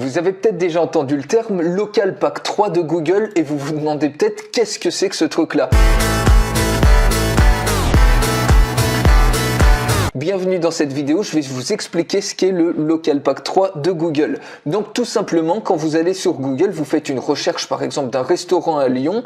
Vous avez peut-être déjà entendu le terme Local Pack 3 de Google et vous vous demandez peut-être qu'est-ce que c'est que ce truc-là. Bienvenue dans cette vidéo, je vais vous expliquer ce qu'est le Local Pack 3 de Google. Donc tout simplement, quand vous allez sur Google, vous faites une recherche par exemple d'un restaurant à Lyon,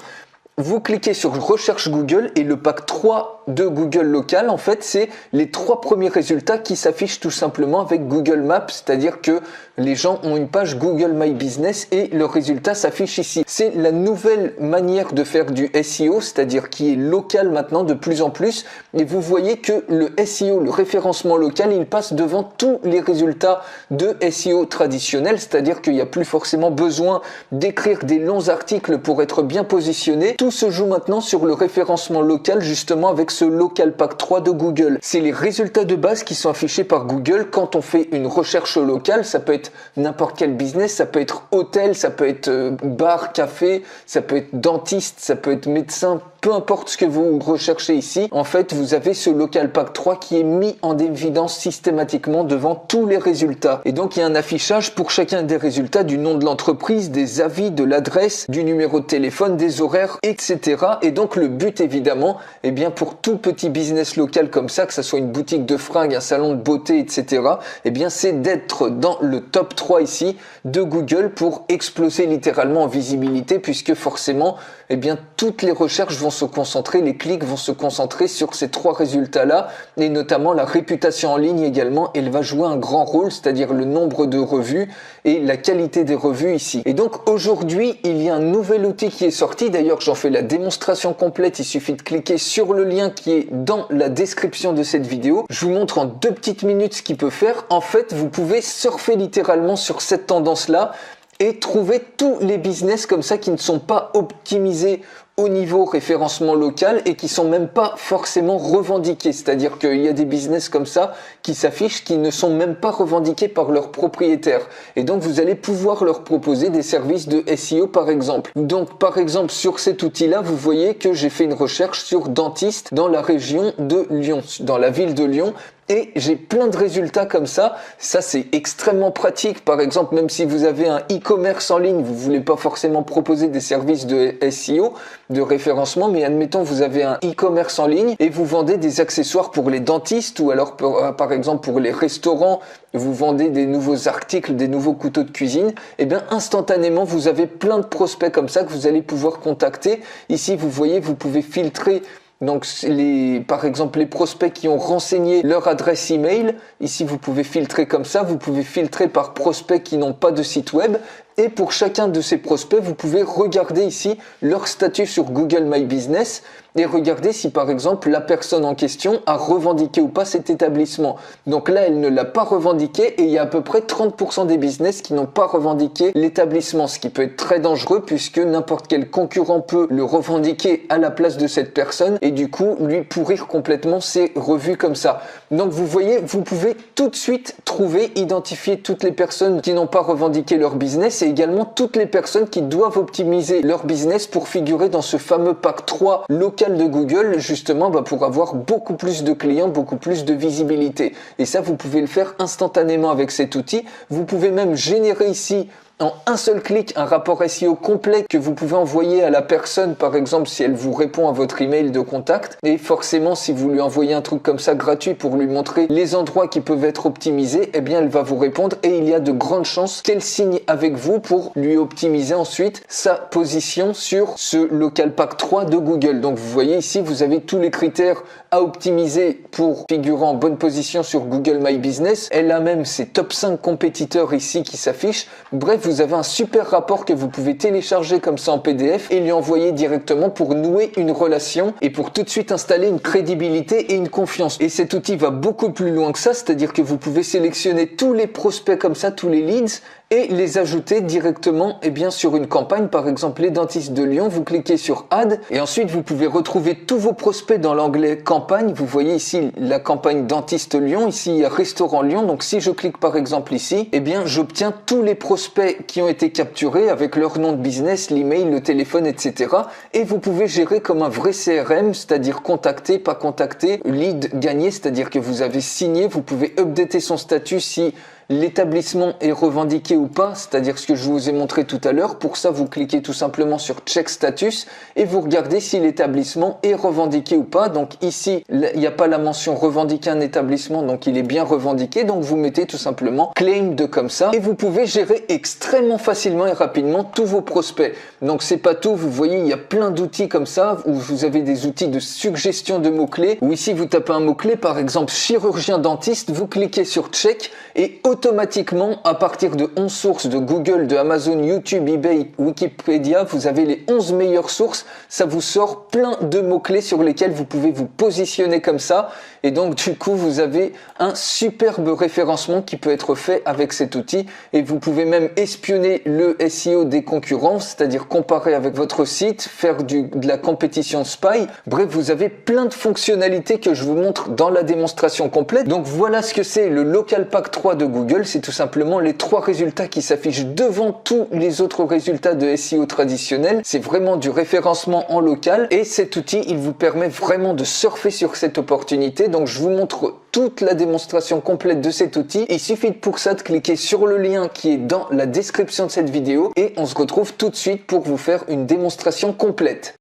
vous cliquez sur recherche Google et le pack 3 de Google Local, en fait, c'est les 3 premiers résultats qui s'affichent tout simplement avec Google Maps, c'est-à-dire que les gens ont une page Google My Business et le résultat s'affiche ici. C'est la nouvelle manière de faire du SEO, c'est-à-dire qui est local maintenant de plus en plus. Et vous voyez que le SEO, le référencement local, il passe devant tous les résultats de SEO traditionnels, c'est-à-dire qu'il n'y a plus forcément besoin d'écrire des longs articles pour être bien positionné. Tout se joue maintenant sur le référencement local, justement avec ce Local Pack 3 de Google. C'est les résultats de base qui sont affichés par Google quand on fait une recherche locale. Ça peut être n'importe quel business, ça peut être hôtel, ça peut être bar, café, ça peut être dentiste, ça peut être médecin, peu importe ce que vous recherchez ici. En fait, vous avez ce Local Pack 3 qui est mis en évidence systématiquement devant tous les résultats. Et donc, il y a un affichage pour chacun des résultats du nom de l'entreprise, des avis, de l'adresse, du numéro de téléphone, des horaires, etc. Et donc, le but, évidemment, eh bien, pour tout petit business local comme ça, que ça soit une boutique de fringues, un salon de beauté, etc., eh bien, c'est d'être dans le top 3 ici de Google pour exploser littéralement en visibilité, puisque forcément, eh bien, toutes les recherches vont se concentrer, les clics vont se concentrer sur ces 3 résultats-là, et notamment la réputation en ligne également, elle va jouer un grand rôle, c'est-à-dire le nombre de revues et la qualité des revues ici. Et donc aujourd'hui, il y a un nouvel outil qui est sorti, d'ailleurs j'en fais la démonstration complète, il suffit de cliquer sur le lien qui est dans la description de cette vidéo. Je vous montre en 2 petites minutes ce qu'il peut faire. En fait, vous pouvez surfer littéralement sur cette tendance-là et trouver tous les business comme ça qui ne sont pas optimisés au niveau référencement local et qui sont même pas forcément revendiqués. C'est-à-dire qu'il y a des business comme ça qui s'affichent, qui ne sont même pas revendiqués par leurs propriétaires. Et donc, vous allez pouvoir leur proposer des services de SEO, par exemple. Donc, par exemple, sur cet outil-là, vous voyez que j'ai fait une recherche sur dentiste dans la région de Lyon, dans la ville de Lyon. Et j'ai plein de résultats comme ça. Ça, c'est extrêmement pratique. Par exemple, même si vous avez un e-commerce en ligne, vous voulez pas forcément proposer des services de SEO, de référencement, mais admettons, vous avez un e-commerce en ligne et vous vendez des accessoires pour les dentistes ou alors par exemple pour les restaurants, vous vendez des nouveaux articles, des nouveaux couteaux de cuisine, et bien instantanément, vous avez plein de prospects comme ça que vous allez pouvoir contacter. Ici, vous voyez, vous pouvez filtrer donc par exemple les prospects qui ont renseigné leur adresse email, ici vous pouvez filtrer comme ça, vous pouvez filtrer par prospects qui n'ont pas de site web. Et pour chacun de ces prospects, vous pouvez regarder ici leur statut sur Google My Business et regarder si par exemple la personne en question a revendiqué ou pas cet établissement. Donc là, elle ne l'a pas revendiqué et il y a à peu près 30% des business qui n'ont pas revendiqué l'établissement, ce qui peut être très dangereux puisque n'importe quel concurrent peut le revendiquer à la place de cette personne et du coup lui pourrir complètement ses revues comme ça. Donc vous voyez, vous pouvez tout de suite trouver, identifier toutes les personnes qui n'ont pas revendiqué leur business et également toutes les personnes qui doivent optimiser leur business pour figurer dans ce fameux pack 3 local de Google, justement pour avoir beaucoup plus de clients, beaucoup plus de visibilité. Et ça, vous pouvez le faire instantanément avec cet outil. Vous pouvez même générer ici en un seul clic un rapport SEO complet que vous pouvez envoyer à la personne, par exemple si elle vous répond à votre email de contact. Et forcément, si vous lui envoyez un truc comme ça gratuit pour lui montrer les endroits qui peuvent être optimisés, eh bien elle va vous répondre et il y a de grandes chances qu'elle signe avec vous pour lui optimiser ensuite sa position sur ce Local Pack 3 de Google. Donc vous voyez ici, vous avez tous les critères à optimiser pour figurer en bonne position sur Google My Business. Elle a même ses top 5 compétiteurs ici qui s'affichent. Bref, vous avez un super rapport que vous pouvez télécharger comme ça en PDF et lui envoyer directement pour nouer une relation et pour tout de suite installer une crédibilité et une confiance. Et cet outil va beaucoup plus loin que ça, c'est-à-dire que vous pouvez sélectionner tous les prospects comme ça, tous les leads, et les ajouter directement sur une campagne. Par exemple, les dentistes de Lyon, vous cliquez sur Add et ensuite vous pouvez retrouver tous vos prospects dans l'onglet campagne. Vous voyez ici la campagne dentiste Lyon, ici il y a restaurant Lyon. Donc si je clique par exemple ici, j'obtiens tous les prospects qui ont été capturés avec leur nom de business, l'email, le téléphone, etc. Et vous pouvez gérer comme un vrai CRM, c'est-à-dire contacter, pas contacter, lead, gagner, c'est-à-dire que vous avez signé, vous pouvez updater son statut si l'établissement est revendiqué ou pas, c'est-à-dire ce que je vous ai montré tout à l'heure. Pour ça, vous cliquez tout simplement sur Check Status et vous regardez si l'établissement est revendiqué ou pas. Donc ici, il n'y a pas la mention revendiquer un établissement, donc il est bien revendiqué. Donc vous mettez tout simplement Claimed comme ça et vous pouvez gérer extrêmement facilement et rapidement tous vos prospects. Donc c'est pas tout, vous voyez, il y a plein d'outils comme ça où vous avez des outils de suggestion de mots-clés, où ici vous tapez un mot-clé, par exemple chirurgien dentiste, vous cliquez sur Check et automatiquement, à partir de 11 sources de Google, de Amazon, YouTube, eBay, Wikipédia, vous avez les 11 meilleures sources. Ça vous sort plein de mots-clés sur lesquels vous pouvez vous positionner comme ça. Et donc, du coup, vous avez un superbe référencement qui peut être fait avec cet outil. Et vous pouvez même espionner le SEO des concurrents, c'est-à-dire comparer avec votre site, faire de la compétition spy. Bref, vous avez plein de fonctionnalités que je vous montre dans la démonstration complète. Donc, voilà ce que c'est le Local Pack 3 de Google. C'est tout simplement les 3 résultats qui s'affichent devant tous les autres résultats de SEO traditionnels. C'est vraiment du référencement en local. Et cet outil, il vous permet vraiment de surfer sur cette opportunité. Donc je vous montre toute la démonstration complète de cet outil. Il suffit pour ça de cliquer sur le lien qui est dans la description de cette vidéo et on se retrouve tout de suite pour vous faire une démonstration complète.